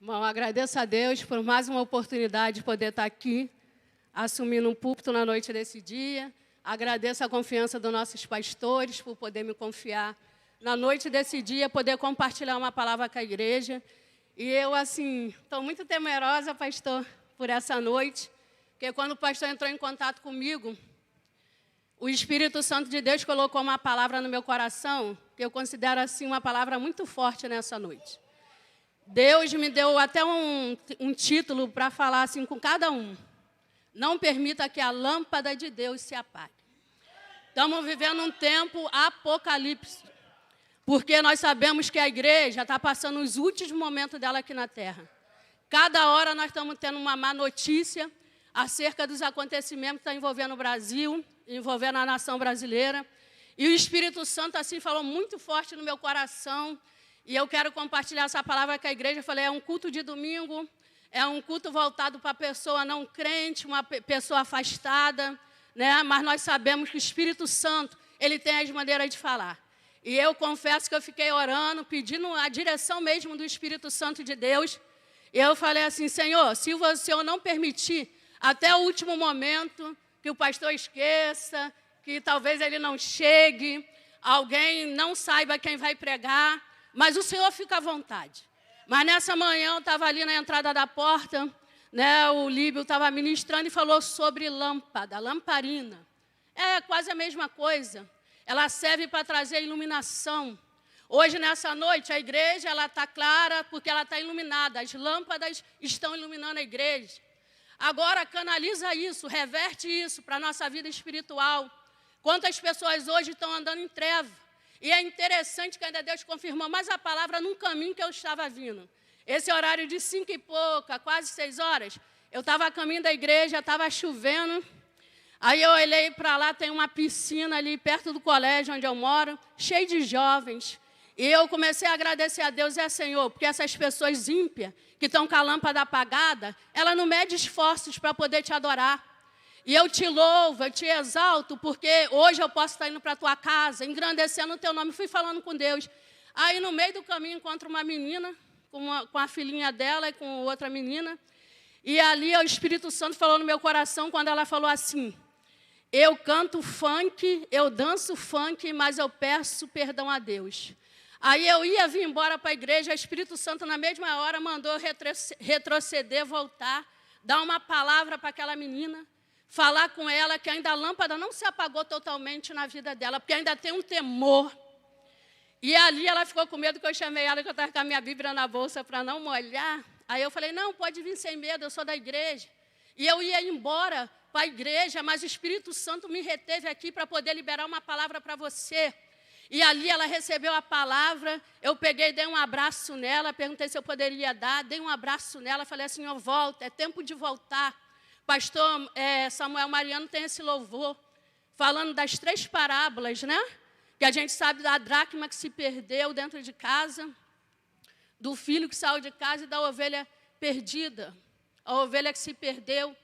Bom, agradeço a Deus por mais uma oportunidade de poder estar aqui, assumindo um púlpito na noite desse dia. Agradeço a confiança dos nossos pastores por poder me confiar na noite desse dia, poder compartilhar uma palavra com a igreja. E eu, estou muito temerosa, pastor, por essa noite, porque quando o pastor entrou em contato comigo, o Espírito Santo de Deus colocou uma palavra no meu coração, que eu considero uma palavra muito forte nessa noite. Deus me deu até um título para falar com cada um. Não permita que a lâmpada de Deus se apague. Estamos vivendo um tempo apocalipse, porque nós sabemos que a igreja está passando os últimos momentos dela aqui na terra. Cada hora nós estamos tendo uma má notícia acerca dos acontecimentos que estão envolvendo o Brasil, envolvendo a nação brasileira. E o Espírito Santo falou muito forte no meu coração. E eu quero compartilhar essa palavra com a igreja. Eu falei, é um culto de domingo, é um culto voltado para a pessoa não crente, uma pessoa afastada, né? Mas nós sabemos que o Espírito Santo, ele tem as maneiras de falar. E eu confesso que eu fiquei orando, pedindo a direção mesmo do Espírito Santo de Deus. E eu falei assim, Senhor, se o Senhor não permitir, até o último momento, que o pastor esqueça, que talvez ele não chegue, alguém não saiba quem vai pregar, mas o Senhor fica à vontade. Mas nessa manhã eu estava ali na entrada da porta, né, o Líbio estava ministrando e falou sobre lâmpada, lamparina. É quase a mesma coisa. Ela serve para trazer iluminação. Hoje, nessa noite, a igreja está clara porque ela está iluminada. As lâmpadas estão iluminando a igreja. Agora, canaliza isso, reverte isso para a nossa vida espiritual. Quantas pessoas hoje estão andando em treva. E é interessante que ainda Deus confirmou mais a palavra num caminho que eu estava vindo. Esse horário de 5 e pouca, quase 6 horas, eu estava a caminho da igreja, estava chovendo. Aí eu olhei para lá, tem uma piscina ali perto do colégio onde eu moro, cheio de jovens. E eu comecei a agradecer a Deus e a Senhor, porque essas pessoas ímpias, que estão com a lâmpada apagada, ela não mede esforços para poder te adorar. E eu te louvo, eu te exalto, porque hoje eu posso estar indo para a tua casa, engrandecendo o teu nome. Fui falando com Deus. Aí, no meio do caminho, encontro uma menina, com a filhinha dela e com outra menina. E ali, o Espírito Santo falou no meu coração, quando ela falou assim, eu canto funk, eu danço funk, mas eu peço perdão a Deus. Aí eu ia vir embora para a igreja, o Espírito Santo, na mesma hora, mandou retroceder, voltar, dar uma palavra para aquela menina, falar com ela que ainda a lâmpada não se apagou totalmente na vida dela, porque ainda tem um temor. E ali ela ficou com medo que eu chamei ela, que eu estava com a minha Bíblia na bolsa para não molhar. Aí eu falei, não, pode vir sem medo, eu sou da igreja. E eu ia embora para a igreja, mas o Espírito Santo me reteve aqui para poder liberar uma palavra para você. E ali ela recebeu a palavra, eu peguei, dei um abraço nela, perguntei se eu poderia dar, dei um abraço nela, falei assim, eu volto, é tempo de voltar. Pastor Samuel Mariano tem esse louvor, falando das 3 parábolas, né? Que a gente sabe da dracma que se perdeu dentro de casa, do filho que saiu de casa e da ovelha perdida, a ovelha que se perdeu.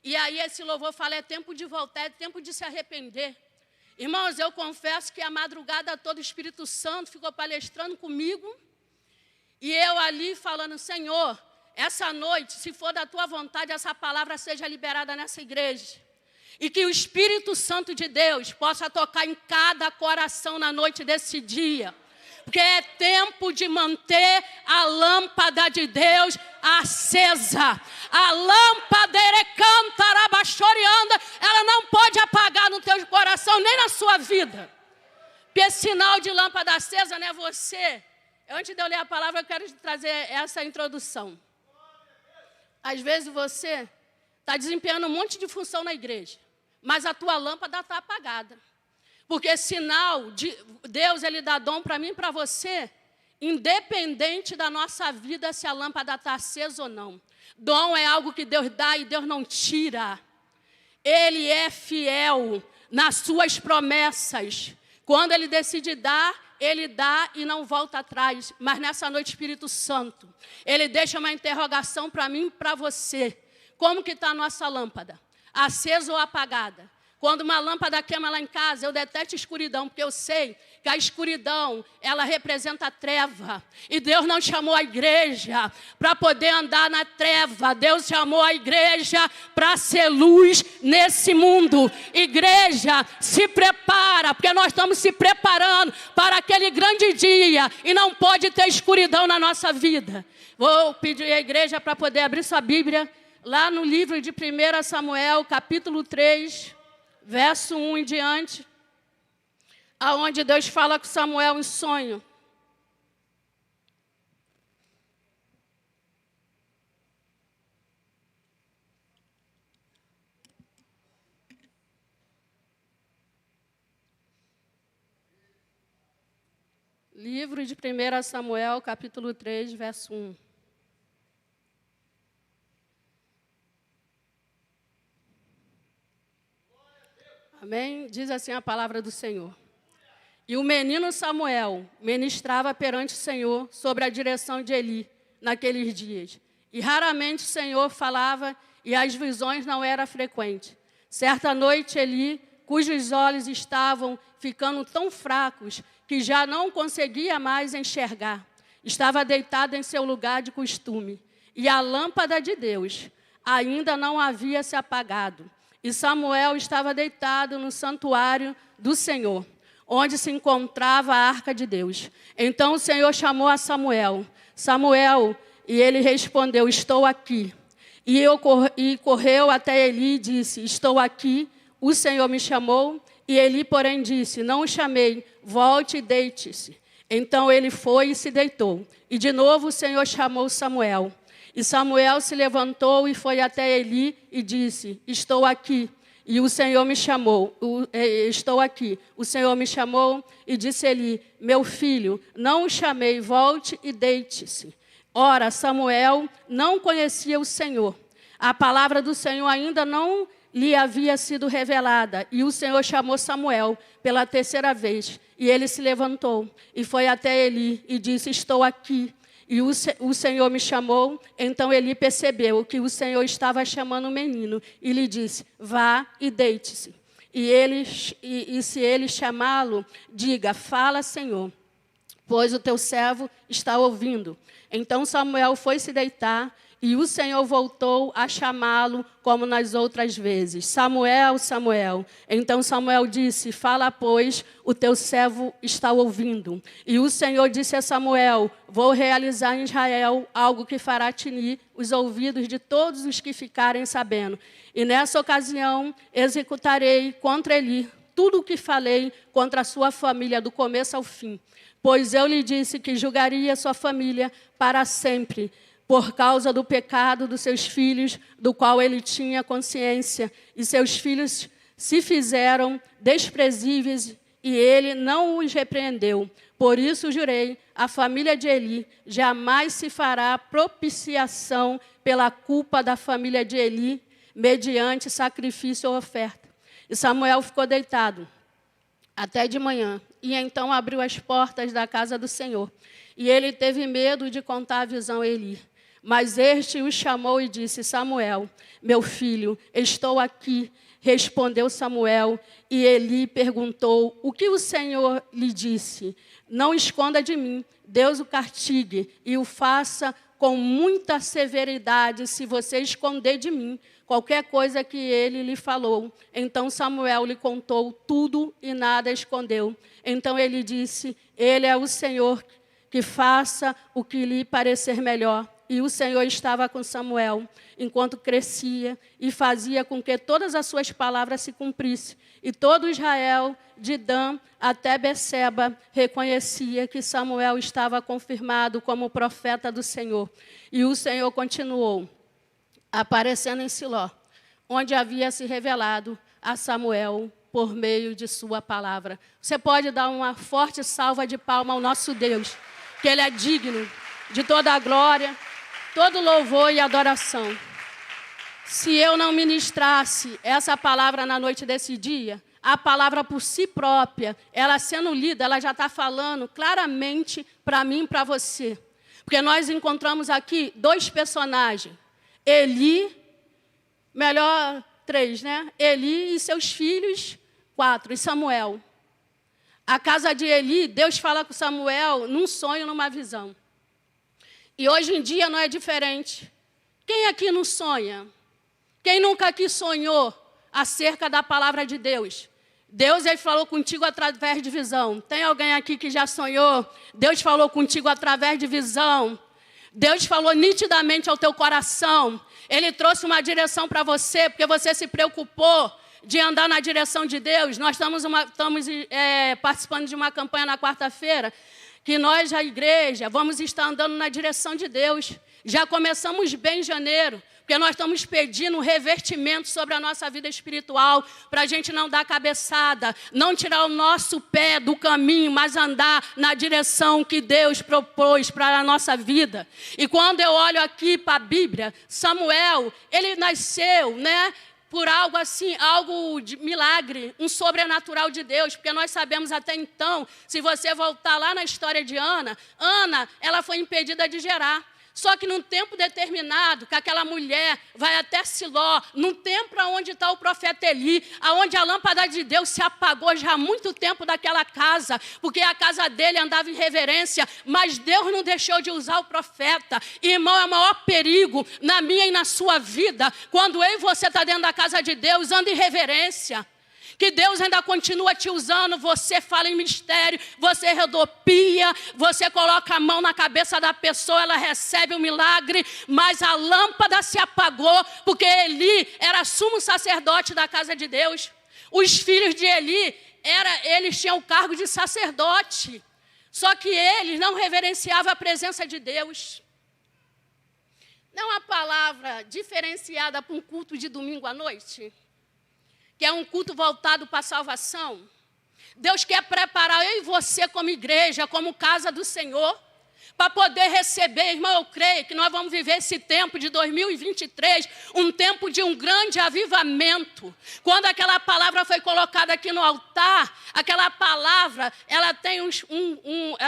E aí esse louvor fala, é tempo de voltar, é tempo de se arrepender. Irmãos, eu confesso que a madrugada toda o Espírito Santo ficou palestrando comigo, e eu ali falando, Senhor, essa noite, se for da tua vontade, essa palavra seja liberada nessa igreja. E que o Espírito Santo de Deus possa tocar em cada coração na noite desse dia. Porque é tempo de manter a lâmpada de Deus acesa. A lâmpada ela não pode apagar no teu coração, nem na sua vida. Porque sinal de lâmpada acesa não é você. Antes de eu ler a palavra, eu quero trazer essa introdução. Às vezes você está desempenhando um monte de função na igreja, mas a tua lâmpada está apagada. Porque sinal de Deus, ele dá dom para mim e para você, independente da nossa vida, se a lâmpada está acesa ou não. Dom é algo que Deus dá e Deus não tira. Ele é fiel nas suas promessas. Quando ele decide dar, ele dá e não volta atrás. Mas nessa noite, Espírito Santo, ele deixa uma interrogação para mim e para você. Como que está a nossa lâmpada? Acesa ou apagada? Quando uma lâmpada queima lá em casa, eu detesto escuridão, porque eu sei que a escuridão, ela representa a treva. E Deus não chamou a igreja para poder andar na treva. Deus chamou a igreja para ser luz nesse mundo. Igreja, se prepara, porque nós estamos se preparando para aquele grande dia. E não pode ter escuridão na nossa vida. Vou pedir à igreja para poder abrir sua Bíblia, lá no livro de 1 Samuel, capítulo 3, verso 1 em diante, aonde Deus fala com Samuel em sonho. Livro de 1 Samuel, capítulo 3, verso 1. Amém? Diz assim a palavra do Senhor. E o menino Samuel ministrava perante o Senhor sobre a direção de Eli naqueles dias. E raramente o Senhor falava e as visões não eram frequentes. Certa noite Eli, cujos olhos estavam ficando tão fracos que já não conseguia mais enxergar, estava deitado em seu lugar de costume. E a lâmpada de Deus ainda não havia se apagado. E Samuel estava deitado no santuário do Senhor, onde se encontrava a arca de Deus. Então o Senhor chamou a Samuel. Samuel, e ele respondeu, estou aqui. E correu até Eli e disse, estou aqui, o Senhor me chamou. E Eli, porém, disse, não o chamei, volte e deite-se. Então ele foi e se deitou. E de novo o Senhor chamou Samuel. E Samuel se levantou e foi até Eli e disse, estou aqui. E o Senhor me chamou, estou aqui. O Senhor me chamou e disse Eli, meu filho, não o chamei, volte e deite-se. Ora, Samuel não conhecia o Senhor. A palavra do Senhor ainda não lhe havia sido revelada. E o Senhor chamou Samuel pela terceira vez. E ele se levantou e foi até Eli e disse, estou aqui. E o Senhor me chamou, então Eli percebeu que o Senhor estava chamando o menino e lhe disse, vá e deite-se. E se ele chamá-lo, diga, fala, Senhor, pois o teu servo está ouvindo. Então Samuel foi se deitar e o Senhor voltou a chamá-lo como nas outras vezes. Samuel, Samuel. Então Samuel disse, fala, pois, o teu servo está ouvindo. E o Senhor disse a Samuel, vou realizar em Israel algo que fará tinir os ouvidos de todos os que ficarem sabendo. E nessa ocasião executarei contra Eli tudo o que falei contra a sua família, do começo ao fim. Pois eu lhe disse que julgaria sua família para sempre, por causa do pecado dos seus filhos, do qual ele tinha consciência. E seus filhos se fizeram desprezíveis e ele não os repreendeu. Por isso jurei, a família de Eli jamais se fará propiciação pela culpa da família de Eli, mediante sacrifício ou oferta. E Samuel ficou deitado até de manhã, e então abriu as portas da casa do Senhor. E ele teve medo de contar a visão a Eli. Mas este o chamou e disse, Samuel, meu filho, estou aqui. Respondeu Samuel, e Eli perguntou, o que o Senhor lhe disse? Não esconda de mim, Deus o castigue e o faça com muita severidade, se você esconder de mim qualquer coisa que ele lhe falou. Então Samuel lhe contou tudo e nada escondeu. Então ele disse, ele é o Senhor, que faça o que lhe parecer melhor. E o Senhor estava com Samuel, enquanto crescia, e fazia com que todas as suas palavras se cumprissem. E todo Israel, de Dan até Beceba, reconhecia que Samuel estava confirmado como profeta do Senhor. E o Senhor continuou aparecendo em Siló, onde havia se revelado a Samuel por meio de sua palavra. Você pode dar uma forte salva de palmas ao nosso Deus, que Ele é digno de toda a glória, todo louvor e adoração. Se eu não ministrasse essa palavra na noite desse dia, a palavra por si própria, ela sendo lida, ela já está falando claramente para mim e para você. Porque nós encontramos aqui dois personagens. Eli, melhor 3, né? Eli e seus filhos, 4, e Samuel. A casa de Eli, Deus fala com Samuel num sonho, numa visão. E hoje em dia não é diferente. Quem aqui não sonha? Quem nunca aqui sonhou acerca da palavra de Deus? Deus, ele falou contigo através de visão. Tem alguém aqui que já sonhou? Deus falou contigo através de visão. Deus falou nitidamente ao teu coração. Ele trouxe uma direção para você, porque você se preocupou de andar na direção de Deus. Nós estamos participando de uma campanha na quarta-feira, que nós, a igreja, vamos estar andando na direção de Deus. Já começamos bem em janeiro, porque nós estamos pedindo um revertimento sobre a nossa vida espiritual, para a gente não dar cabeçada, não tirar o nosso pé do caminho, mas andar na direção que Deus propôs para a nossa vida. E quando eu olho aqui para a Bíblia, Samuel, ele nasceu, né, por algo assim, algo de milagre, um sobrenatural de Deus, porque nós sabemos até então, se você voltar lá na história de Ana, ela foi impedida de gerar. Só que num tempo determinado, que aquela mulher vai até Siló, num tempo onde está o profeta Eli, onde a lâmpada de Deus se apagou já há muito tempo daquela casa, porque a casa dele andava em reverência, mas Deus não deixou de usar o profeta. Irmão, é o maior perigo na minha e na sua vida, quando eu e você está dentro da casa de Deus, anda em reverência. Que Deus ainda continua te usando, você fala em mistério, você rodopia, você coloca a mão na cabeça da pessoa, ela recebe o milagre, mas a lâmpada se apagou, porque Eli era sumo sacerdote da casa de Deus. Os filhos de Eli, eles tinham o cargo de sacerdote, só que eles não reverenciavam a presença de Deus. Não há palavra diferenciada para um culto de domingo à noite? Que é um culto voltado para a salvação. Deus quer preparar eu e você como igreja, como casa do Senhor, para poder receber. Irmão, eu creio que nós vamos viver esse tempo de 2023, um tempo de um grande avivamento. Quando aquela palavra foi colocada aqui no altar, aquela palavra, ela tem,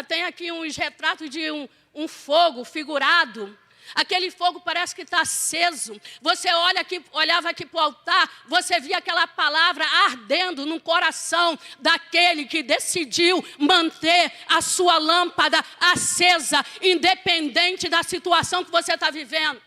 tem aqui uns retratos de um fogo figurado. Aquele fogo parece que está aceso. Você olhava aqui para o altar, você via aquela palavra ardendo no coração daquele que decidiu manter a sua lâmpada acesa, independente da situação que você está vivendo.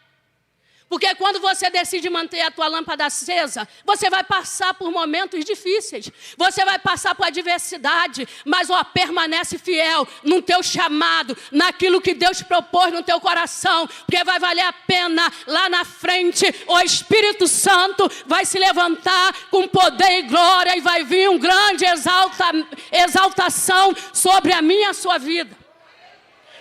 Porque quando você decide manter a tua lâmpada acesa, você vai passar por momentos difíceis, você vai passar por adversidade, mas permanece fiel no teu chamado, naquilo que Deus propôs no teu coração, porque vai valer a pena lá na frente. O Espírito Santo vai se levantar com poder e glória e vai vir um grande exaltação sobre a minha e a sua vida.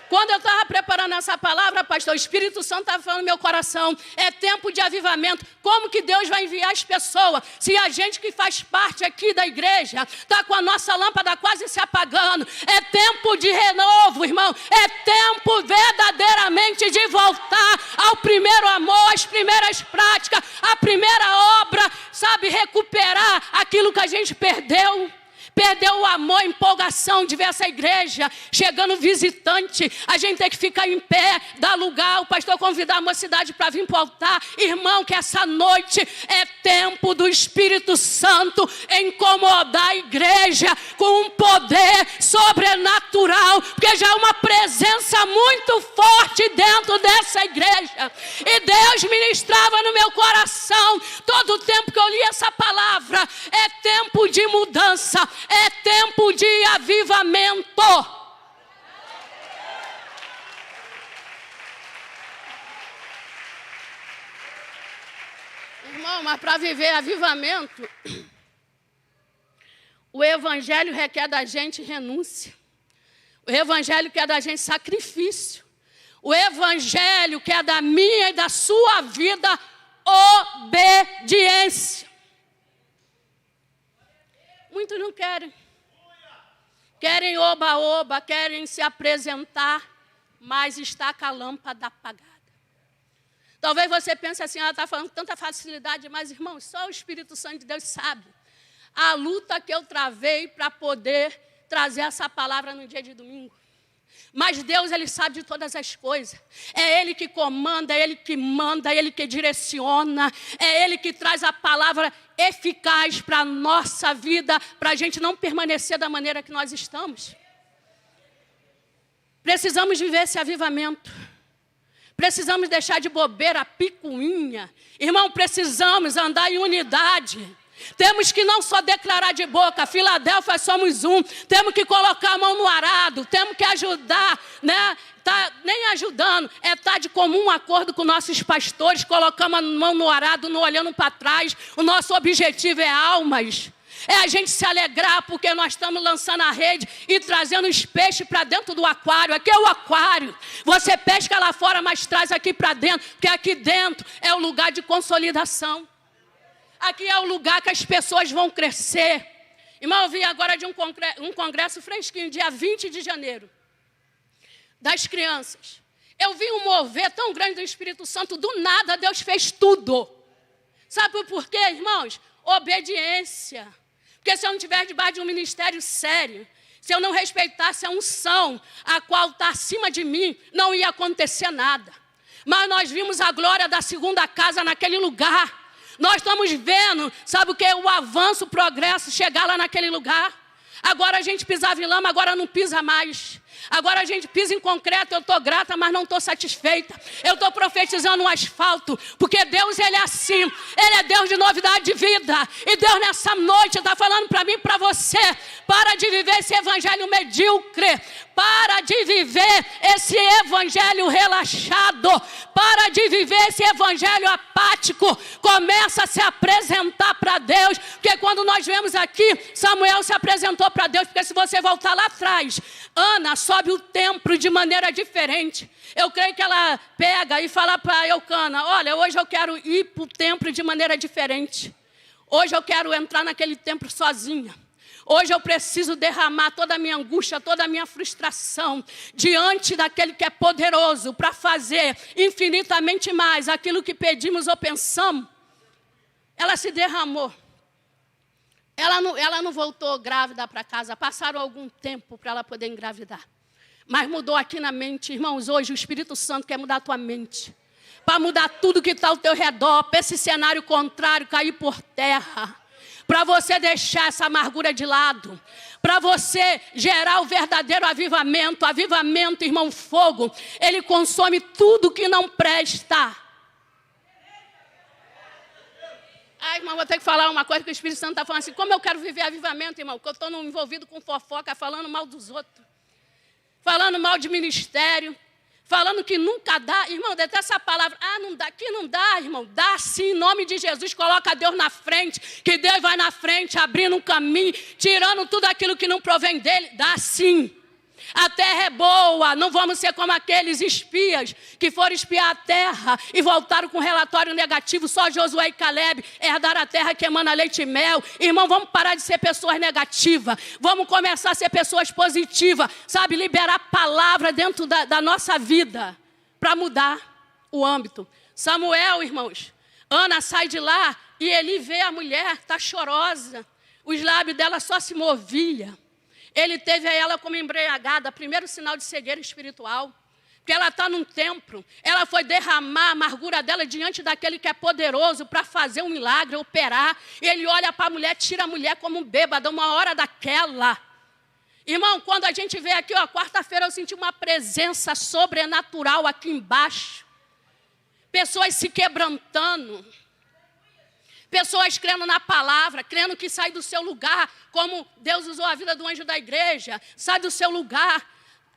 Quando eu estava preparando essa palavra, pastor, o Espírito Santo estava falando no meu coração, é tempo de avivamento. Como que Deus vai enviar as pessoas, se a gente que faz parte aqui da igreja, está com a nossa lâmpada quase se apagando? É tempo de renovo, irmão, é tempo verdadeiramente de voltar ao primeiro amor, às primeiras práticas, à primeira obra, sabe, recuperar aquilo que a gente perdeu. Perdeu o amor, a empolgação de ver essa igreja chegando visitante. A gente tem que ficar em pé, dar lugar, o pastor convidar a mocidade para vir para o altar. Irmão, que essa noite é tempo do Espírito Santo incomodar a igreja com um poder sobrenatural, porque já há uma presença muito forte dentro dessa igreja. E Deus ministrava no meu coração todo o tempo que eu li essa palavra. É tempo de mudança. É tempo de avivamento. Irmão, mas para viver avivamento, o Evangelho requer da gente renúncia. O Evangelho quer da gente sacrifício. O Evangelho quer da minha e da sua vida obediência. Muitos não querem. Querem oba-oba, querem se apresentar, mas está com a lâmpada apagada. Talvez você pense assim, ela está falando com tanta facilidade, mas, irmão, só o Espírito Santo de Deus sabe a luta que eu travei para poder trazer essa palavra no dia de domingo. Mas Deus, Ele sabe de todas as coisas. É Ele que comanda, é Ele que manda, é Ele que direciona. É Ele que traz a palavra eficaz para a nossa vida, para a gente não permanecer da maneira que nós estamos. Precisamos viver esse avivamento. Precisamos deixar de bobeira, picuinha. Irmão, precisamos andar em unidade. Temos que não só declarar de boca, Filadélfia somos um. Temos que colocar a mão no arado. Temos que ajudar, né? Nem ajudando, estar de comum acordo com nossos pastores. Colocamos a mão no arado, não olhando para trás. O nosso objetivo é almas. É a gente se alegrar porque nós estamos lançando a rede e trazendo os peixes para dentro do aquário. Aqui é o aquário. Você pesca lá fora, mas traz aqui para dentro, porque aqui dentro é o lugar de consolidação. Aqui é o lugar que as pessoas vão crescer. Irmão, eu vi agora de um congresso fresquinho, dia 20 de janeiro, das crianças. Eu vi um mover tão grande do Espírito Santo, do nada Deus fez tudo. Sabe por quê, irmãos? Obediência. Porque se eu não estiver debaixo de um ministério sério, se eu não respeitasse a unção, a qual está acima de mim, não ia acontecer nada. Mas nós vimos a glória da segunda casa naquele lugar. Nós estamos vendo, sabe o que? O avanço, o progresso, chegar lá naquele lugar. Agora a gente pisava em lama, agora não pisa mais. Agora a gente pisa em concreto, eu estou grata, mas não estou satisfeita. Eu estou profetizando um asfalto, porque Deus, Ele é assim. Ele é Deus de novidade de vida. E Deus nessa noite está falando para mim e para você, para de viver esse evangelho medíocre. Para de viver esse evangelho relaxado. Para de viver esse evangelho apático. Começa a se apresentar para Deus. Porque quando nós vemos aqui, Samuel se apresentou para Deus. Porque se você voltar lá atrás, Ana sobe o templo de maneira diferente. Eu creio que ela pega e fala para Eucana, olha, hoje eu quero ir para o templo de maneira diferente. Hoje eu quero entrar naquele templo sozinha. Hoje eu preciso derramar toda a minha angústia, toda a minha frustração diante daquele que é poderoso para fazer infinitamente mais aquilo que pedimos ou pensamos. Ela se derramou. Ela não voltou grávida para casa. Passaram algum tempo para ela poder engravidar. Mas mudou aqui na mente, irmãos. Hoje o Espírito Santo quer mudar a tua mente. Para mudar tudo que está ao teu redor. Para esse cenário contrário cair por terra. Para você deixar essa amargura de lado. Para você gerar o verdadeiro avivamento. Avivamento, irmão, fogo. Ele consome tudo que não presta. Ah, irmão, vou ter que falar uma coisa que o Espírito Santo está falando assim. Como eu quero viver avivamento, irmão? Porque eu estou envolvido com fofoca, falando mal dos outros. Falando mal de ministério. Falando que nunca dá. Irmão, detesto essa palavra. Ah, não dá. Aqui não dá, irmão. Dá sim, em nome de Jesus. Coloca Deus na frente. Que Deus vai na frente, abrindo um caminho. Tirando tudo aquilo que não provém dele. Dá sim. A terra é boa, não vamos ser como aqueles espias que foram espiar a terra e voltaram com relatório negativo. Só Josué e Caleb herdaram a terra que emana leite e mel. Irmão, vamos parar de ser pessoas negativas. Vamos começar a ser pessoas positivas. Sabe, liberar palavra dentro da nossa vida para mudar o âmbito. Samuel, irmãos, Ana sai de lá e ele vê a mulher, está chorosa. Os lábios dela só se moviam. Ele teve ela como embriagada, primeiro sinal de cegueira espiritual. Porque ela está num templo, ela foi derramar a amargura dela diante daquele que é poderoso para fazer um milagre, operar. E ele olha para a mulher, tira a mulher como um bêbado, uma hora daquela. Irmão, quando a gente veio aqui, ó, quarta-feira eu senti uma presença sobrenatural aqui embaixo. Pessoas se quebrantando. Pessoas crendo na palavra, crendo que sai do seu lugar, como Deus usou a vida do anjo da igreja. Sai do seu lugar,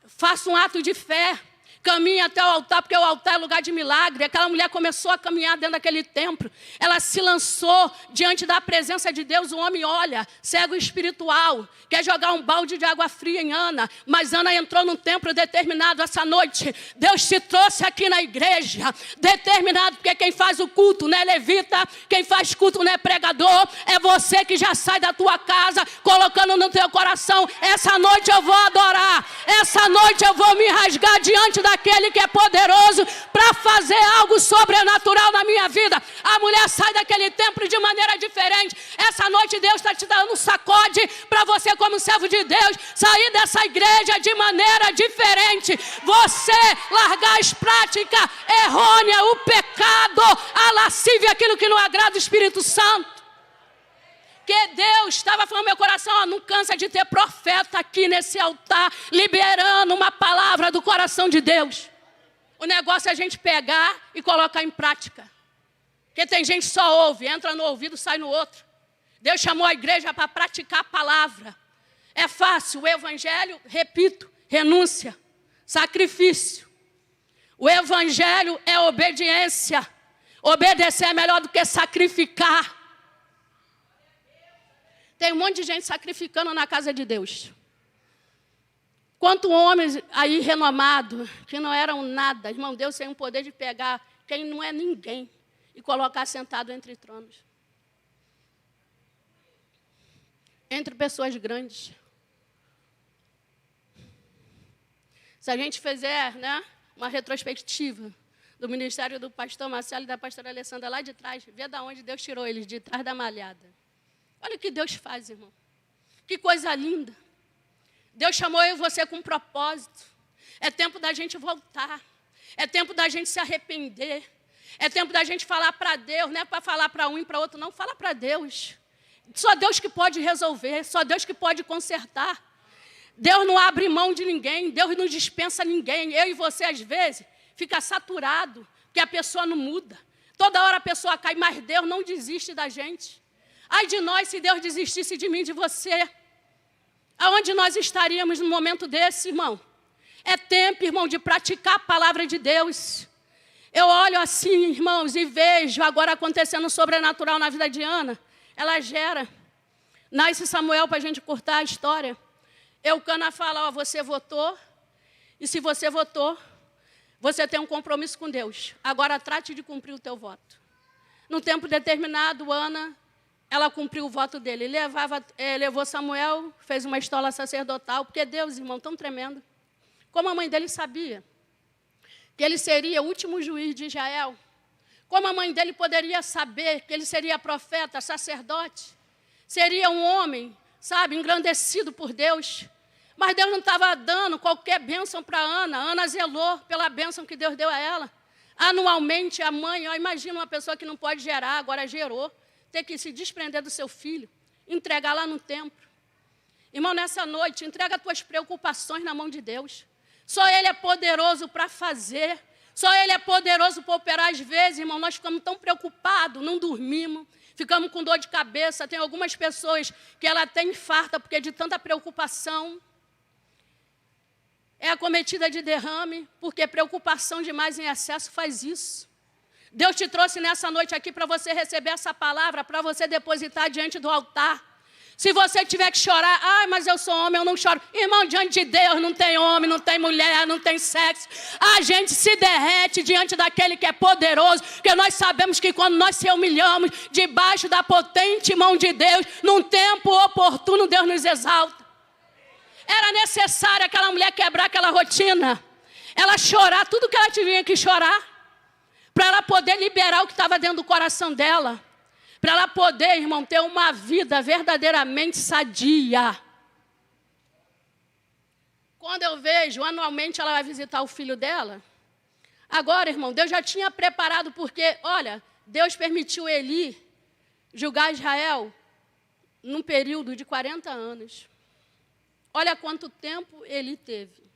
faça um ato de fé. Caminhe até o altar, porque o altar é lugar de milagre. Aquela mulher começou a caminhar dentro daquele templo. Ela se lançou diante da presença de Deus. O homem olha, cego espiritual, quer jogar um balde de água fria em Ana. Mas Ana entrou num templo determinado essa noite. Deus te trouxe aqui na igreja, determinado, porque quem faz o culto não é levita, quem faz culto não é pregador. É você que já sai da tua casa, colocando no teu coração: essa noite eu vou adorar, essa noite eu vou me rasgar diante da daquele que é poderoso para fazer algo sobrenatural na minha vida. A mulher sai daquele templo de maneira diferente. Essa noite Deus está te dando um sacode para você, como servo de Deus, sair dessa igreja de maneira diferente. Você largar as práticas errôneas, o pecado, a lascívia, aquilo que não agrada o Espírito Santo. Que Deus estava falando no meu coração, ó, não cansa de ter profeta aqui nesse altar, liberando uma palavra do coração de Deus. O negócio é a gente pegar e colocar em prática. Porque tem gente que só ouve, entra no ouvido, sai no outro. Deus chamou a igreja para praticar a palavra. É fácil, o evangelho, repito, renúncia, sacrifício. O evangelho é obediência. Obedecer é melhor do que sacrificar. Tem um monte de gente sacrificando na casa de Deus. Quanto homens aí renomados, que não eram nada. Irmão, Deus tem o poder de pegar quem não é ninguém e colocar sentado entre tronos. Entre pessoas grandes. Se a gente fizer, né, uma retrospectiva do ministério do pastor Marcelo e da pastora Alessandra lá de trás, vê de onde Deus tirou eles, de trás da malhada. Olha o que Deus faz, irmão. Que coisa linda. Deus chamou eu e você com um propósito. É tempo da gente voltar. É tempo da gente se arrepender. É tempo da gente falar para Deus, não é para falar para um e para outro, não. Fala para Deus. Só Deus que pode resolver, só Deus que pode consertar. Deus não abre mão de ninguém, Deus não dispensa ninguém. Eu e você, às vezes, fica saturado, porque a pessoa não muda. Toda hora a pessoa cai, mas Deus não desiste da gente. Ai de nós se Deus desistisse de mim, de você. Aonde nós estaríamos num momento desse, irmão? É tempo, irmão, de praticar a palavra de Deus. Eu olho assim, irmãos, e vejo agora acontecendo sobrenatural na vida de Ana. Ela gera. Nasce Samuel para a gente cortar a história. Eucana fala, ó, você votou. E se você votou, você tem um compromisso com Deus. Agora trate de cumprir o teu voto. Num tempo determinado, Ana... ela cumpriu o voto dele. Levou Samuel, fez uma estola sacerdotal, porque Deus, irmão, tão tremendo. Como a mãe dele sabia que ele seria o último juiz de Israel. Como a mãe dele poderia saber que ele seria profeta, sacerdote. Seria um homem, sabe, engrandecido por Deus. Mas Deus não estava dando qualquer bênção para Ana. Ana zelou pela bênção que Deus deu a ela. Anualmente, a mãe, ó, imagina uma pessoa que não pode gerar, agora gerou. Ter que se desprender do seu filho, entregar lá no templo. Irmão, nessa noite, entrega as tuas preocupações na mão de Deus. Só Ele é poderoso para fazer. Só Ele é poderoso para operar. Às vezes, irmão, nós ficamos tão preocupados, não dormimos, ficamos com dor de cabeça. Tem algumas pessoas que ela tem infarto porque de tanta preocupação. É acometida de derrame, porque preocupação demais em excesso faz isso. Deus te trouxe nessa noite aqui para você receber essa palavra, para você depositar diante do altar. Se você tiver que chorar, mas eu sou homem, eu não choro. Irmão, diante de Deus não tem homem, não tem mulher, não tem sexo. A gente se derrete diante daquele que é poderoso, porque nós sabemos que quando nós se humilhamos debaixo da potente mão de Deus, num tempo oportuno, Deus nos exalta. Era necessário aquela mulher quebrar aquela rotina, ela chorar tudo que ela tinha que chorar, para ela poder liberar o que estava dentro do coração dela. Para ela poder, irmão, ter uma vida verdadeiramente sadia. Quando eu vejo, anualmente ela vai visitar o filho dela. Agora, irmão, Deus já tinha preparado, porque, olha, Deus permitiu Eli julgar Israel num período de 40 anos. Olha quanto tempo Eli teve.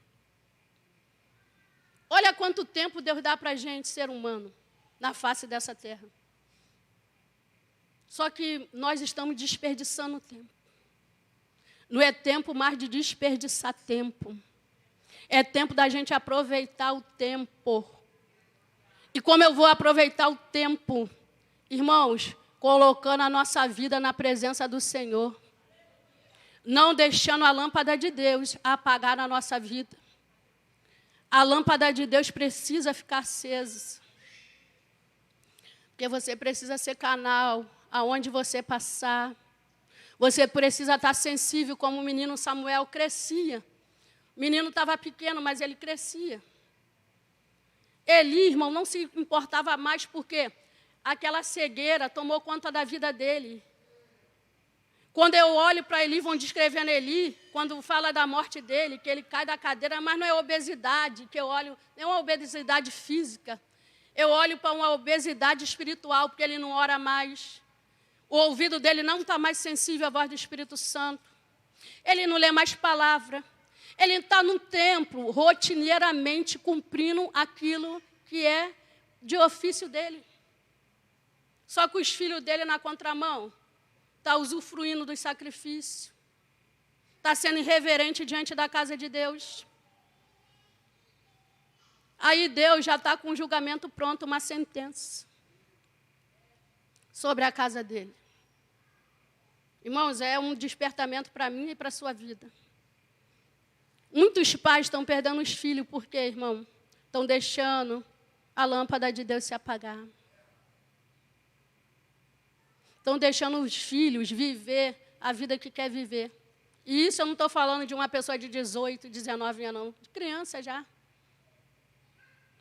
Olha quanto tempo Deus dá para a gente, ser humano, na face dessa terra. Só que nós estamos desperdiçando tempo. Não é tempo mais de desperdiçar tempo. É tempo da gente aproveitar o tempo. E como eu vou aproveitar o tempo? Irmãos, colocando a nossa vida na presença do Senhor. Não deixando a lâmpada de Deus apagar a nossa vida. A lâmpada de Deus precisa ficar acesa. Porque você precisa ser canal aonde você passar. Você precisa estar sensível, como o menino Samuel crescia. O menino estava pequeno, mas ele crescia. Eli, irmão, não se importava mais porque aquela cegueira tomou conta da vida dele. Quando eu olho para Eli, vão descrevendo Eli, quando fala da morte dele, que ele cai da cadeira, mas não é obesidade, que eu olho, não é uma obesidade física. Eu olho para uma obesidade espiritual, porque ele não ora mais. O ouvido dele não está mais sensível à voz do Espírito Santo. Ele não lê mais palavra. Ele está no templo, rotineiramente cumprindo aquilo que é de ofício dele. Só que os filhos dele na contramão está usufruindo dos sacrifícios, está sendo irreverente diante da casa de Deus. Aí Deus já está com o julgamento pronto, uma sentença sobre a casa dele. Irmãos, é um despertamento para mim e para a sua vida. Muitos pais estão perdendo os filhos, por quê, irmão? Estão deixando a lâmpada de Deus se apagar. Estão deixando os filhos viver a vida que quer viver. E isso eu não estou falando de uma pessoa de 18, 19 anos, não. De criança já.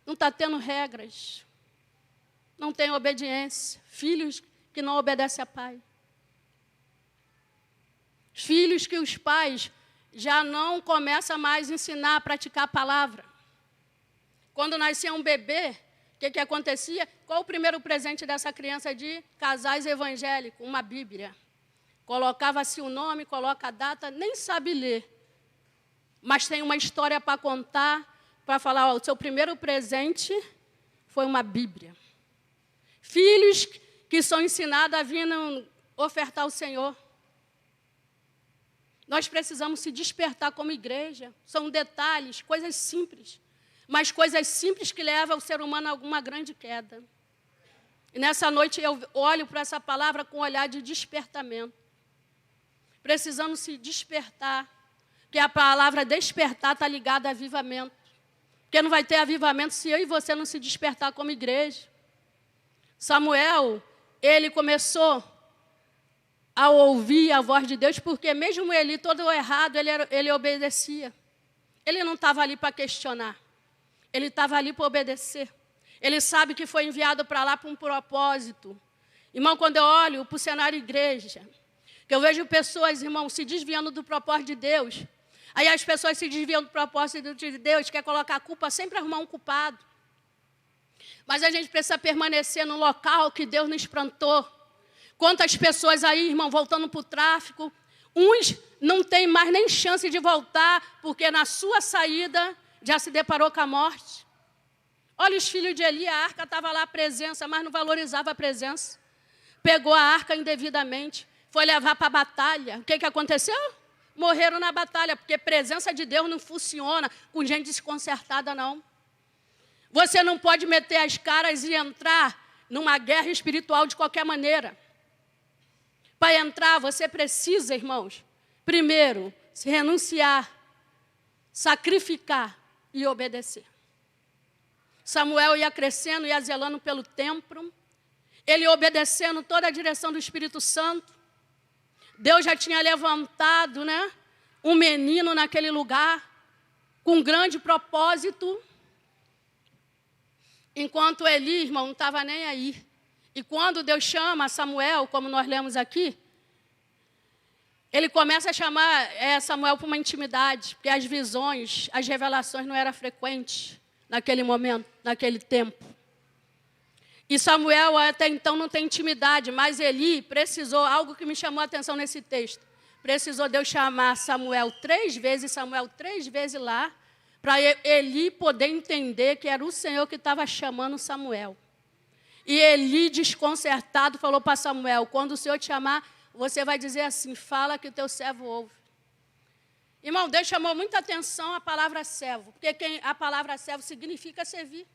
Não está tendo regras. Não tem obediência. Filhos que não obedecem a pai. Filhos que os pais já não começam mais a ensinar a praticar a palavra. Quando nascia um bebê, o que acontecia? Qual o primeiro presente dessa criança de casais evangélicos? Uma Bíblia. Colocava-se o nome, coloca a data, nem sabe ler. Mas tem uma história para contar, para falar, ó, o seu primeiro presente foi uma Bíblia. Filhos que são ensinados a vir ofertar ao Senhor. Nós precisamos se despertar como igreja. São detalhes, coisas simples. Mas coisas simples que levam o ser humano a alguma grande queda. E nessa noite eu olho para essa palavra com um olhar de despertamento. Precisamos se despertar. Porque a palavra despertar está ligada a avivamento. Porque não vai ter avivamento se eu e você não se despertar como igreja. Samuel, ele começou a ouvir a voz de Deus, porque mesmo ele todo errado, ele obedecia. Ele não estava ali para questionar. Ele estava ali para obedecer. Ele sabe que foi enviado para lá para um propósito. Irmão, quando eu olho para o cenário igreja, que eu vejo pessoas, irmão, se desviando do propósito de Deus. Aí as pessoas se desviam do propósito de Deus, quer colocar a culpa, sempre arrumar um culpado. Mas a gente precisa permanecer no local que Deus nos plantou. Quantas pessoas aí, irmão, voltando para o tráfico, uns não têm mais nem chance de voltar, porque na sua saída já se deparou com a morte. Olha os filhos de Eli, a arca estava lá a presença, mas não valorizava a presença. Pegou a arca indevidamente, foi levar para a batalha. O que aconteceu? Morreram na batalha, porque presença de Deus não funciona com gente desconcertada, não. Você não pode meter as caras e entrar numa guerra espiritual de qualquer maneira. Para entrar, você precisa, irmãos, primeiro, se renunciar, sacrificar e obedecer. Samuel ia crescendo, ia zelando pelo templo, ele obedecendo toda a direção do Espírito Santo. Deus já tinha levantado, um menino naquele lugar, com um grande propósito, enquanto Eli, irmão, não estava nem aí. E quando Deus chama Samuel, como nós lemos aqui, ele começa a chamar Samuel para uma intimidade, porque as visões, as revelações não eram frequentes naquele momento, naquele tempo. E Samuel até então não tem intimidade, mas Eli precisou, algo que me chamou a atenção nesse texto, precisou Deus chamar Samuel 3 vezes lá, para Eli poder entender que era o Senhor que estava chamando Samuel. E Eli, desconcertado, falou para Samuel, quando o Senhor te chamar, você vai dizer assim, fala que o teu servo ouve. Irmão, Deus chamou muita atenção a palavra servo, porque a palavra servo significa servir.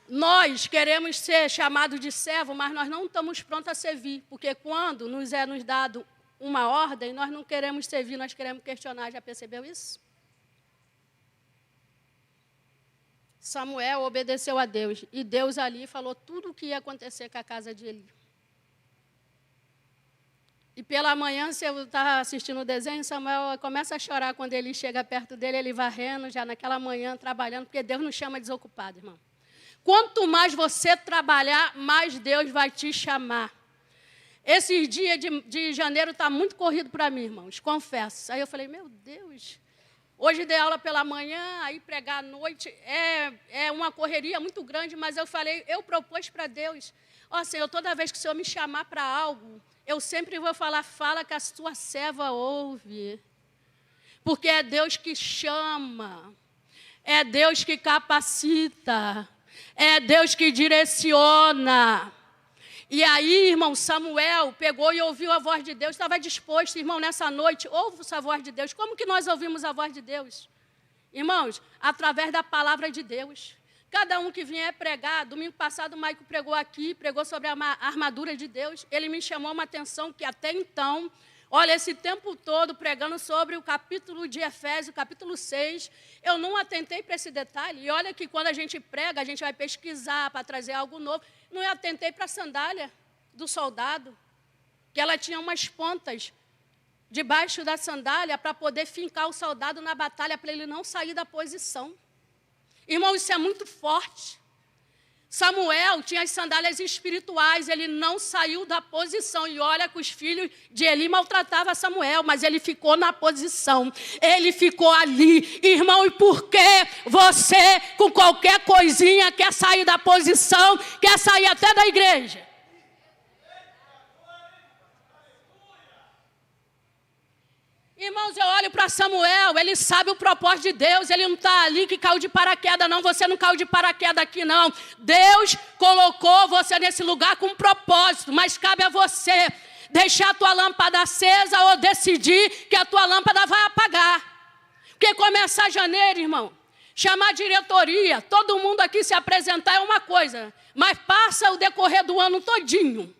Nós queremos ser chamados de servo, mas nós não estamos prontos a servir, porque quando nos dado uma ordem, nós não queremos servir, nós queremos questionar. Já percebeu isso? Samuel obedeceu a Deus, e Deus ali falou tudo o que ia acontecer com a casa de Eli. E pela manhã, se eu estava assistindo o desenho, Samuel começa a chorar quando ele chega perto dele, ele varrendo, já naquela manhã, trabalhando, porque Deus não chama desocupado, irmão. Quanto mais você trabalhar, mais Deus vai te chamar. Esse dia de janeiro está muito corrido para mim, irmãos, confesso. Aí eu falei, meu Deus, hoje dei aula pela manhã, aí pregar à noite, é uma correria muito grande, mas eu falei, eu propus para Deus, ó Senhor, toda vez que o Senhor me chamar para algo, eu sempre vou falar, fala que a sua serva ouve. Porque é Deus que chama, é Deus que capacita, é Deus que direciona. E aí, irmão, Samuel pegou e ouviu a voz de Deus, estava disposto, irmão, nessa noite, ouve a voz de Deus. Como que nós ouvimos a voz de Deus? Irmãos, através da palavra de Deus. Cada um que vier pregar, domingo passado o Maico pregou aqui, pregou sobre a armadura de Deus. Ele me chamou uma atenção que até então, olha, esse tempo todo pregando sobre o capítulo de Efésios, capítulo 6, eu não atentei para esse detalhe. E olha que quando a gente prega, a gente vai pesquisar para trazer algo novo. Não atentei para a sandália do soldado, que ela tinha umas pontas debaixo da sandália para poder fincar o soldado na batalha, para ele não sair da posição. Irmão, isso é muito forte. Samuel tinha as sandálias espirituais, ele não saiu da posição. E olha que os filhos de Eli maltratavam Samuel, mas ele ficou na posição. Ele ficou ali. Irmão, e por que você, com qualquer coisinha, quer sair da posição, quer sair até da igreja? Irmãos, eu olho para Samuel, ele sabe o propósito de Deus, ele não está ali que caiu de paraquedas, não, você não caiu de paraquedas aqui, não. Deus colocou você nesse lugar com um propósito, mas cabe a você deixar a tua lâmpada acesa ou decidir que a tua lâmpada vai apagar. Porque começar janeiro, irmão, chamar a diretoria, todo mundo aqui se apresentar é uma coisa, mas passa o decorrer do ano todinho.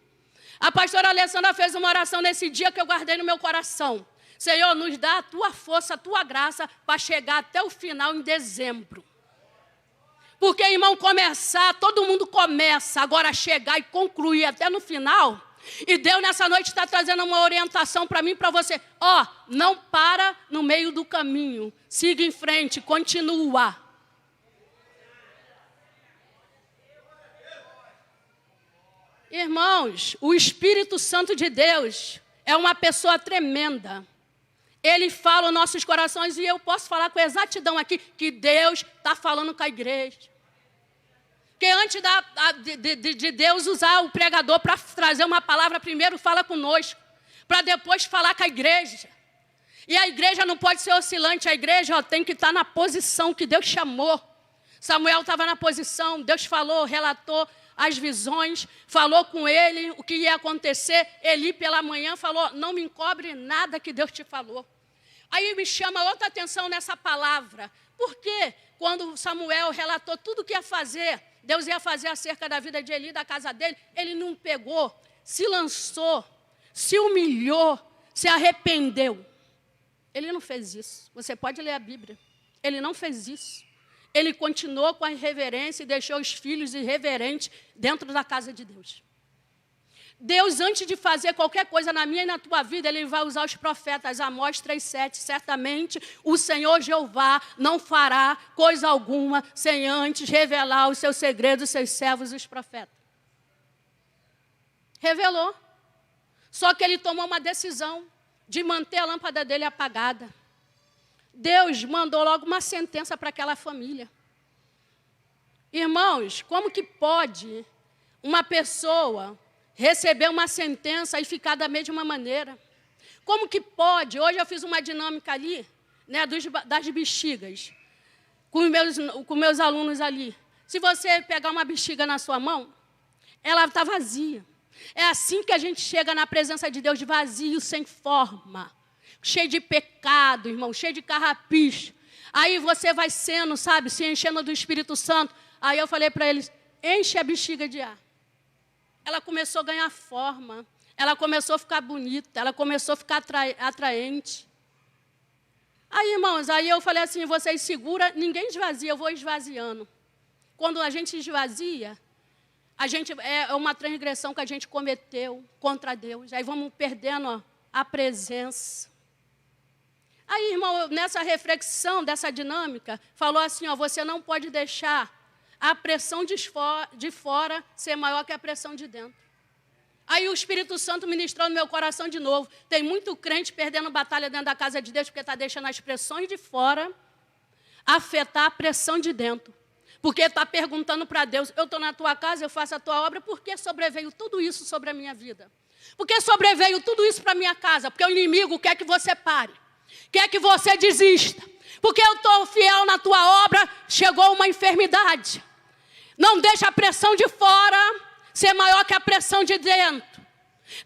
A pastora Alessandra fez uma oração nesse dia que eu guardei no meu coração. Senhor, nos dá a tua força, a tua graça para chegar até o final em dezembro. Porque, irmão, começar, todo mundo começa, agora chegar e concluir até no final. E Deus nessa noite está trazendo uma orientação para mim e para você. Ó, não para no meio do caminho, siga em frente, continua. Irmãos, o Espírito Santo de Deus é uma pessoa tremenda. Ele fala os nossos corações e eu posso falar com exatidão aqui que Deus está falando com a igreja. Porque antes de Deus usar o pregador para trazer uma palavra, primeiro fala conosco, para depois falar com a igreja. E a igreja não pode ser oscilante, a igreja tem que estar na posição que Deus chamou. Samuel estava na posição, Deus falou, relatou as visões, falou com ele o que ia acontecer. Eli pela manhã falou, não me encobre nada que Deus te falou. Aí me chama outra atenção nessa palavra. Por quê? Quando Samuel relatou tudo o que ia fazer, Deus ia fazer acerca da vida de Eli, da casa dele, ele não pegou, se lançou, se humilhou, se arrependeu. Ele não fez isso. Você pode ler a Bíblia. Ele não fez isso. Ele continuou com a irreverência e deixou os filhos irreverentes dentro da casa de Deus. Deus, antes de fazer qualquer coisa na minha e na tua vida, Ele vai usar os profetas. Amós 3,7. Certamente o Senhor Jeová não fará coisa alguma sem antes revelar os seus segredos, os seus servos, os profetas. Revelou. Só que ele tomou uma decisão de manter a lâmpada dele apagada. Deus mandou logo uma sentença para aquela família. Irmãos, como que pode uma pessoa receber uma sentença e ficar da mesma maneira? Como que pode? Hoje eu fiz uma dinâmica ali, né, das bexigas, com meus alunos ali. Se você pegar uma bexiga na sua mão, ela está vazia. É assim que a gente chega na presença de Deus, vazio, sem forma. Cheio de pecado, irmão, cheio de carrapicho. Aí você vai sendo, sabe, se enchendo do Espírito Santo. Aí eu falei para eles, enche a bexiga de ar. Ela começou a ganhar forma, ela começou a ficar bonita, ela começou a ficar atraente. Aí, irmãos, aí eu falei assim, vocês seguram, ninguém esvazia, eu vou esvaziando. Quando a gente esvazia, é uma transgressão que a gente cometeu contra Deus. Aí vamos perdendo, ó, a presença. Aí, irmão, nessa reflexão, dessa dinâmica, falou assim, ó, você não pode deixar a pressão de fora ser maior que a pressão de dentro. Aí o Espírito Santo ministrou no meu coração de novo. Tem muito crente perdendo batalha dentro da casa de Deus porque está deixando as pressões de fora afetar a pressão de dentro. Porque está perguntando para Deus, eu estou na tua casa, eu faço a tua obra, por que sobreveio tudo isso sobre a minha vida? Por que sobreveio tudo isso para a minha casa? Porque o inimigo quer que você pare, quer que você desista. Porque eu estou fiel na tua obra, chegou uma enfermidade. Não deixa a pressão de fora ser maior que a pressão de dentro.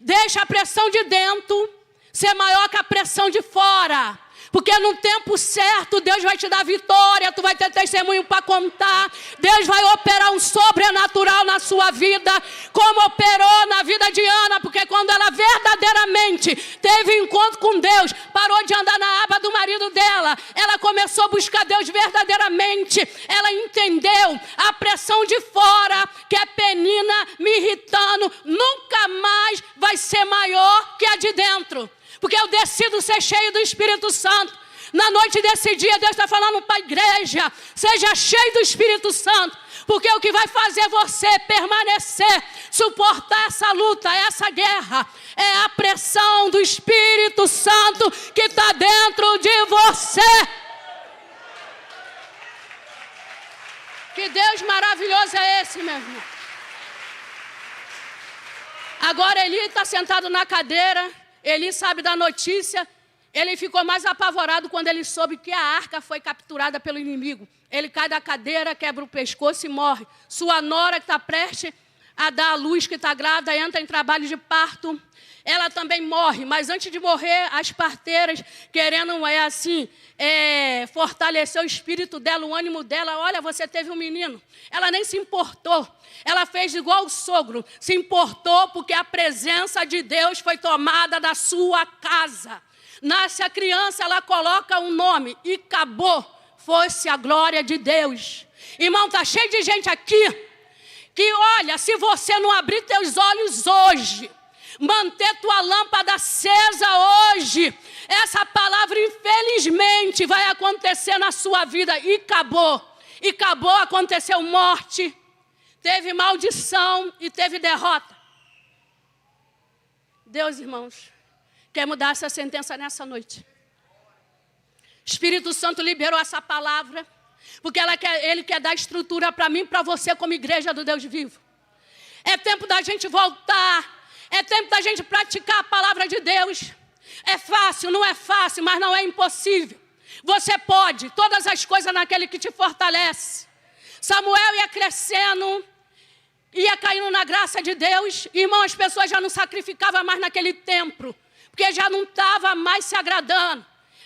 Deixa a pressão de dentro ser maior que a pressão de fora. Porque no tempo certo, Deus vai te dar vitória, tu vai ter testemunho para contar. Deus vai operar um sobrenatural na sua vida, como operou na vida de Ana. Porque quando ela verdadeiramente teve encontro com Deus, parou de andar na aba do marido dela, ela começou a buscar Deus verdadeiramente. Ela entendeu a pressão de fora, que é Penina me irritando, nunca mais vai ser maior que a de dentro. Porque eu decido ser cheio do Espírito Santo. Na noite desse dia, Deus está falando para a igreja, seja cheio do Espírito Santo. Porque o que vai fazer você permanecer, suportar essa luta, essa guerra, é a pressão do Espírito Santo que está dentro de você. Que Deus maravilhoso é esse, meu irmão. Agora Eli está sentado na cadeira. Eli sabe da notícia, ele ficou mais apavorado quando ele soube que a arca foi capturada pelo inimigo. Ele cai da cadeira, quebra o pescoço e morre. Sua nora, que está prestes a dar à luz, que está grávida, entra em trabalho de parto. Ela também morre, mas antes de morrer, as parteiras, querendo, fortalecer o espírito dela, o ânimo dela. Olha, você teve um menino. Ela nem se importou. Ela fez igual o sogro. Se importou porque a presença de Deus foi tomada da sua casa. Nasce a criança, ela coloca um nome. E acabou. Fosse a glória de Deus. Irmão, está cheio de gente aqui que, olha, se você não abrir teus olhos hoje, manter tua lâmpada acesa hoje, essa palavra infelizmente vai acontecer na sua vida. E acabou. E acabou, aconteceu morte, teve maldição e teve derrota. Deus, irmãos, quer mudar essa sentença nessa noite. Espírito Santo liberou essa palavra, porque Ele quer dar estrutura para mim e para você como igreja do Deus vivo. É tempo da gente voltar. É tempo da gente praticar a palavra de Deus. É fácil, não é fácil, mas não é impossível. Você pode, todas as coisas naquele que te fortalece. Samuel ia crescendo, ia caindo na graça de Deus. Irmão, as pessoas já não sacrificavam mais naquele templo, porque já não estava mais se agradando.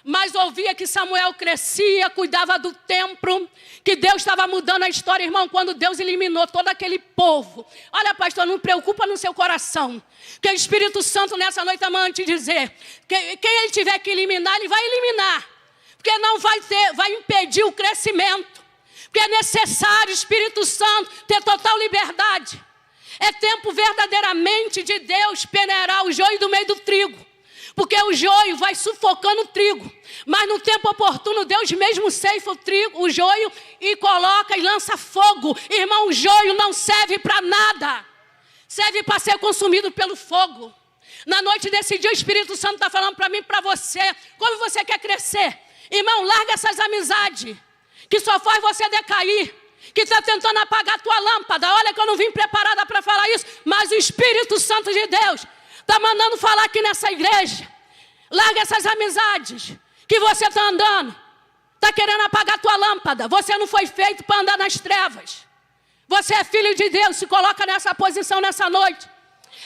Mas ouvia que Samuel crescia, cuidava do templo, que Deus estava mudando a história, irmão, quando Deus eliminou todo aquele povo. Olha, pastor, não preocupa no seu coração, que o Espírito Santo nessa noite está mandando te dizer, que quem ele tiver que eliminar, ele vai eliminar, porque não vai impedir o crescimento, porque é necessário, Espírito Santo, ter total liberdade. É tempo verdadeiramente de Deus peneirar o joio do meio do trigo. Porque o joio vai sufocando o trigo. Mas no tempo oportuno, Deus mesmo ceifa o joio e coloca e lança fogo. Irmão, o joio não serve para nada. Serve para ser consumido pelo fogo. Na noite desse dia, o Espírito Santo está falando para mim e para você. Como você quer crescer? Irmão, larga essas amizades que só faz você decair. Que está tentando apagar a tua lâmpada. Olha que eu não vim preparada para falar isso. Mas o Espírito Santo de Deus está mandando falar aqui nessa igreja. Larga essas amizades que você está andando. Está querendo apagar a tua lâmpada. Você não foi feito para andar nas trevas. Você é filho de Deus. Se coloca nessa posição nessa noite.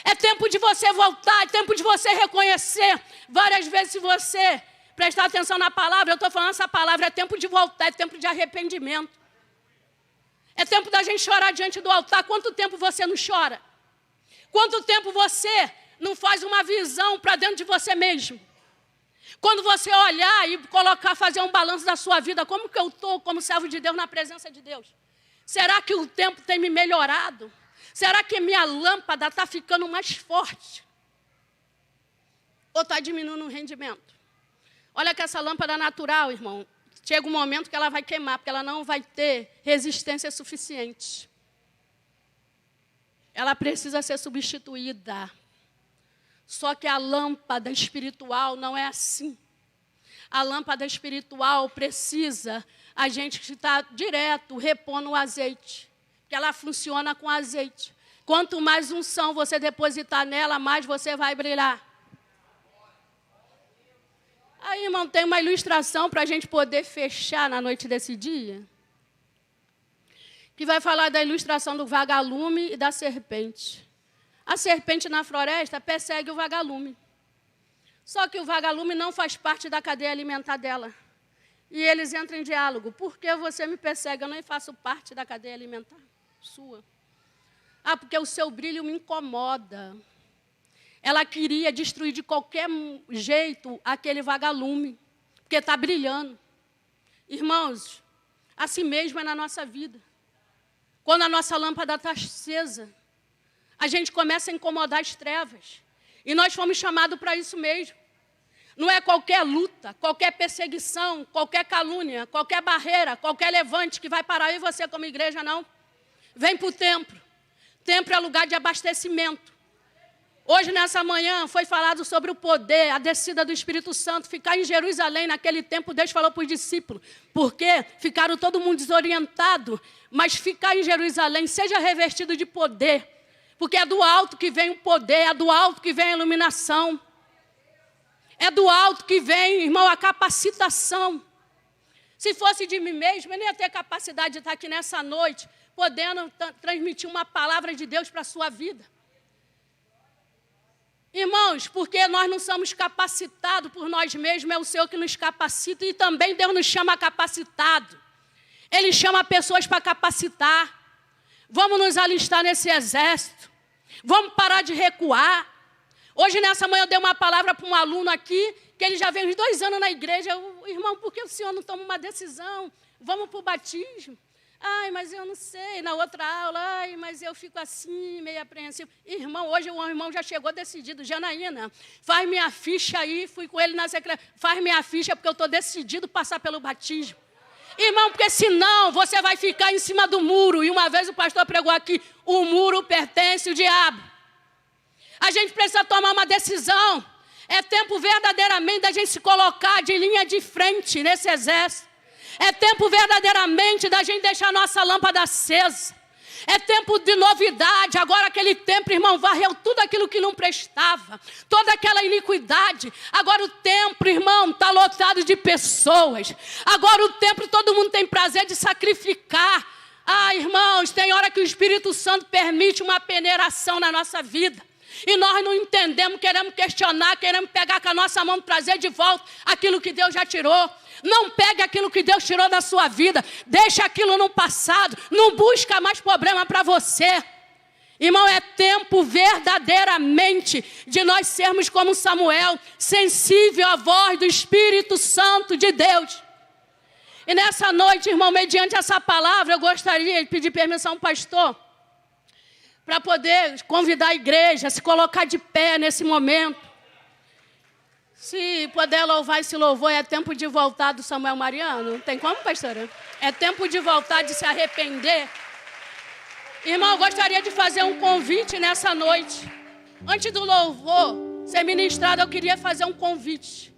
É tempo de você voltar. É tempo de você reconhecer. Várias vezes, se você prestar atenção na palavra, eu estou falando essa palavra. É tempo de voltar. É tempo de arrependimento. É tempo da gente chorar diante do altar. Quanto tempo você não chora? Quanto tempo você não faz uma visão para dentro de você mesmo? Quando você olhar e fazer um balanço da sua vida, como que eu estou como servo de Deus na presença de Deus? Será que o tempo tem me melhorado? Será que minha lâmpada está ficando mais forte? ou está diminuindo o rendimento? Olha que essa lâmpada natural, irmão, chega um momento que ela vai queimar, porque ela não vai ter resistência suficiente. Ela precisa ser substituída. Só que a lâmpada espiritual não é assim. A lâmpada espiritual precisa, a gente que está direto, repondo o azeite. Porque ela funciona com azeite. Quanto mais unção você depositar nela, mais você vai brilhar. Aí, irmão, tem uma ilustração para a gente poder fechar na noite desse dia. Que vai falar da ilustração do vagalume e da serpente. A serpente na floresta persegue o vagalume. Só que o vagalume não faz parte da cadeia alimentar dela. E eles entram em diálogo. Por que você me persegue? Eu não faço parte da cadeia alimentar sua. Ah, porque o seu brilho me incomoda. Ela queria destruir de qualquer jeito aquele vagalume, porque está brilhando. Irmãos, assim mesmo é na nossa vida. Quando a nossa lâmpada está acesa, a gente começa a incomodar as trevas. E nós fomos chamados para isso mesmo. Não é qualquer luta, qualquer perseguição, qualquer calúnia, qualquer barreira, qualquer levante que vai parar aí você como igreja, não. Vem para o templo. Templo é lugar de abastecimento. Hoje, nessa manhã, foi falado sobre o poder, a descida do Espírito Santo, ficar em Jerusalém. Naquele tempo, Deus falou para os discípulos, porque ficaram todo mundo desorientado, mas ficar em Jerusalém, seja revestido de poder, porque é do alto que vem o poder, é do alto que vem a iluminação, é do alto que vem, irmão, a capacitação. Se fosse de mim mesmo, eu não ia ter capacidade de estar aqui nessa noite, podendo transmitir uma palavra de Deus para a sua vida. Irmãos, porque nós não somos capacitados por nós mesmos, é o Senhor que nos capacita e também Deus nos chama capacitado. Ele chama pessoas para capacitar. Vamos nos alistar nesse exército. Vamos parar de recuar. Hoje, nessa manhã, eu dei uma palavra para um aluno aqui, que ele já vem uns 2 anos na igreja. Irmão, por que o senhor não toma uma decisão? Vamos para o batismo? Ai, mas eu não sei. Na outra aula, ai, mas eu fico assim, meio apreensivo. Irmão, hoje o irmão já chegou decidido. Janaína, faz minha ficha aí. Fui com ele na secretaria. Faz minha ficha, porque eu estou decidido passar pelo batismo. Irmão, porque senão você vai ficar em cima do muro. E uma vez o pastor pregou aqui, o muro pertence ao diabo. A gente precisa tomar uma decisão. É tempo verdadeiramente da gente se colocar de linha de frente nesse exército. É tempo verdadeiramente da gente deixar a nossa lâmpada acesa. É tempo de novidade. Agora aquele tempo, irmão, varreu tudo aquilo que não prestava. Toda aquela iniquidade. Agora o templo, irmão, está lotado de pessoas. Agora o templo, todo mundo tem prazer de sacrificar. Ah, irmãos, tem hora que o Espírito Santo permite uma peneiração na nossa vida. E nós não entendemos, queremos questionar, queremos pegar com a nossa mão, trazer de volta aquilo que Deus já tirou. Não pegue aquilo que Deus tirou da sua vida. Deixa aquilo no passado. Não busca mais problema para você. Irmão, é tempo verdadeiramente de nós sermos como Samuel, sensível à voz do Espírito Santo de Deus. E nessa noite, irmão, mediante essa palavra, eu gostaria de pedir permissão ao pastor para poder convidar a igreja a se colocar de pé nesse momento. Se puder louvar esse louvor, é tempo de voltar do Samuel Mariano. Tem como, pastora? É tempo de voltar, de se arrepender. Irmão, eu gostaria de fazer um convite nessa noite. Antes do louvor ser ministrado, eu queria fazer um convite.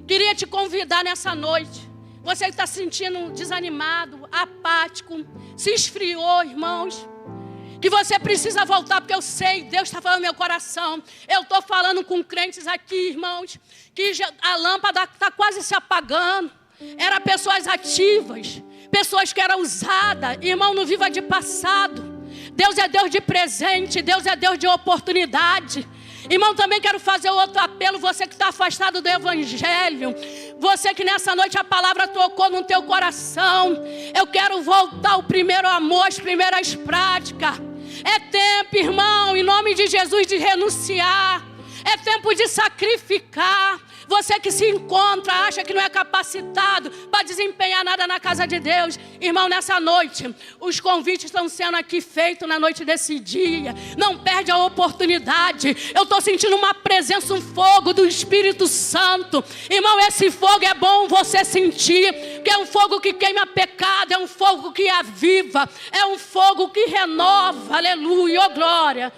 Queria te convidar nessa noite. Você que está se sentindo desanimado, apático, se esfriou, irmãos. Que você precisa voltar, porque eu sei, Deus está falando no meu coração. Eu estou falando com crentes aqui, irmãos, que a lâmpada está quase se apagando. Eram pessoas ativas, pessoas que eram usadas. Irmão, não viva de passado. Deus é Deus de presente, Deus é Deus de oportunidade. Irmão, também quero fazer outro apelo, você que está afastado do Evangelho, você que nessa noite a palavra tocou no teu coração. Eu quero voltar ao primeiro amor, às primeiras práticas. É tempo, irmão, em nome de Jesus, de renunciar. É tempo de sacrificar. Você que se encontra, acha que não é capacitado para desempenhar nada na casa de Deus. Irmão, nessa noite, os convites estão sendo aqui feitos na noite desse dia. Não perde a oportunidade. Eu estou sentindo uma presença, um fogo do Espírito Santo. Irmão, esse fogo é bom você sentir, que é um fogo que queima pecado, é um fogo que aviva, é um fogo que renova. Aleluia, oh glória.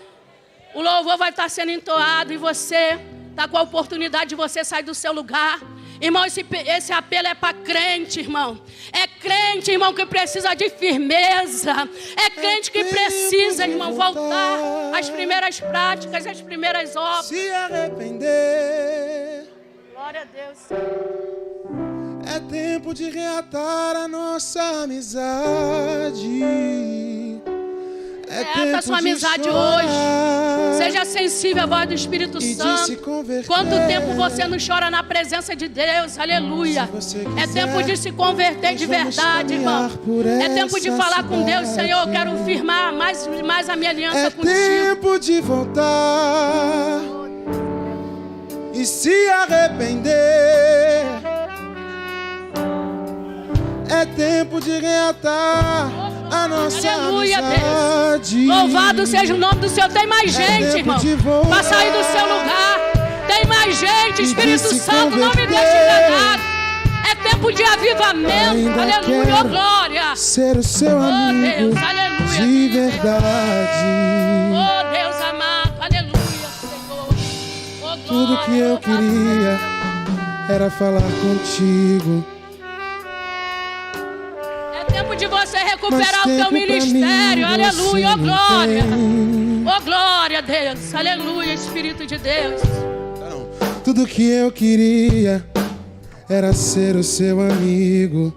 O louvor vai estar sendo entoado e você está com a oportunidade de você sair do seu lugar. Irmão, esse apelo é para crente, irmão. É crente, irmão, que precisa de firmeza. É crente que precisa, irmão, voltar às primeiras práticas, às primeiras obras. Se arrepender. Glória a Deus. É tempo de reatar a nossa amizade. Reata a sua amizade hoje. Seja sensível à voz do Espírito Santo. Quanto tempo você não chora na presença de Deus? Aleluia. É tempo de se converter de verdade, irmão. É tempo de falar com Deus. Senhor, eu quero firmar mais a minha aliança contigo. É tempo de voltar e se arrepender. É tempo de reatar a nossa amizade. Louvado seja o nome do Senhor. Tem mais gente, irmão, para sair do seu lugar. Tem mais gente. Espírito Santo, não me deixe enganar. É tempo de avivamento. Aleluia, oh glória. Ser o seu amigo, Deus, aleluia, de verdade. Oh Deus amado, aleluia, Senhor. Oh glória. Tudo que eu queria era falar contigo. Tempo de você recuperar o teu ministério. Aleluia, oh glória. Oh glória a Deus. Aleluia, Espírito de Deus. Tudo que eu queria era ser o seu amigo.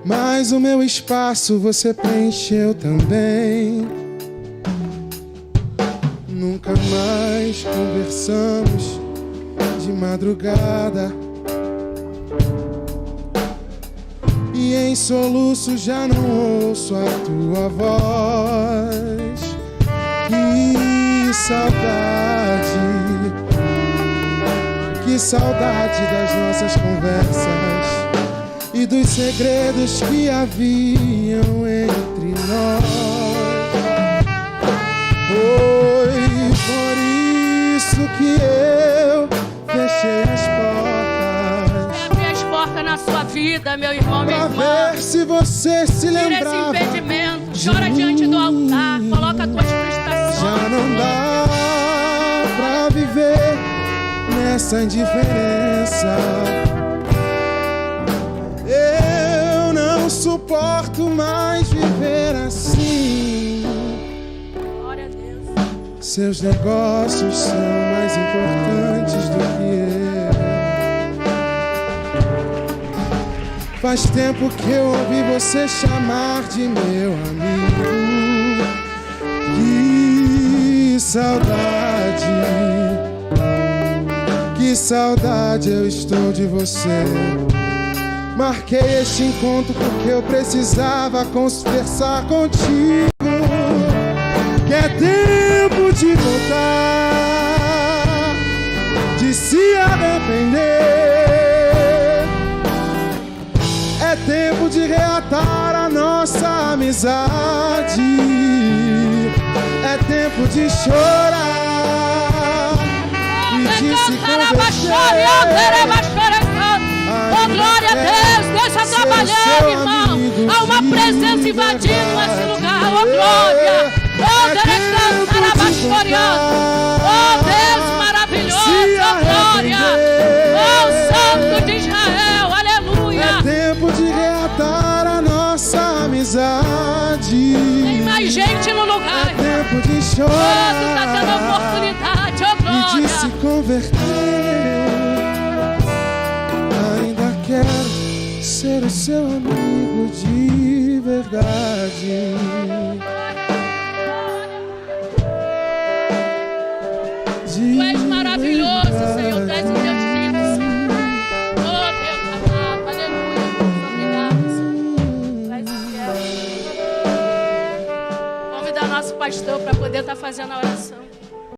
Mas o meu espaço você preencheu também. Nunca mais conversamos de madrugada. E em soluço já não ouço a tua voz. Que saudade das nossas conversas e dos segredos que haviam entre nós. Foi por isso que eu fechei as portas na sua vida, meu irmão, minha irmã. Pra ver se você se lembrava. Tira esse impedimento, chora diante do altar, coloca as tuas frustrações. Já não dá pra viver nessa indiferença. Eu não suporto mais viver assim. Glória a Deus. Seus negócios são mais importantes do que eu. Faz tempo que eu ouvi você chamar de meu amigo. Que saudade eu estou de você. Marquei este encontro porque eu precisava conversar contigo. Que é tempo de voltar, de se arrepender. É tempo de reatar a nossa amizade. É tempo de chorar e de se converter. Oh, glória a Deus, Deus está trabalhando, irmão. Há uma presença invadindo esse lugar. Oh, glória. Oh, Deus maravilhoso. Oh, glória. Oh, Santo de Israel. Aleluia. É tempo de reatar a nossa amizade. Tem mais gente no lugar. É tempo de chorar. Tu está tendo oportunidade. Oh, glória. E de se converter. Ainda quero ser o seu amigo de verdade. Tu és maravilhoso, Senhor. Tu és um Deus lindo, Senhor. Oh, Deus amado, aleluia. Obrigado, Senhor. Tu és fiel. Convidar nosso pastor para poder estar fazendo a oração.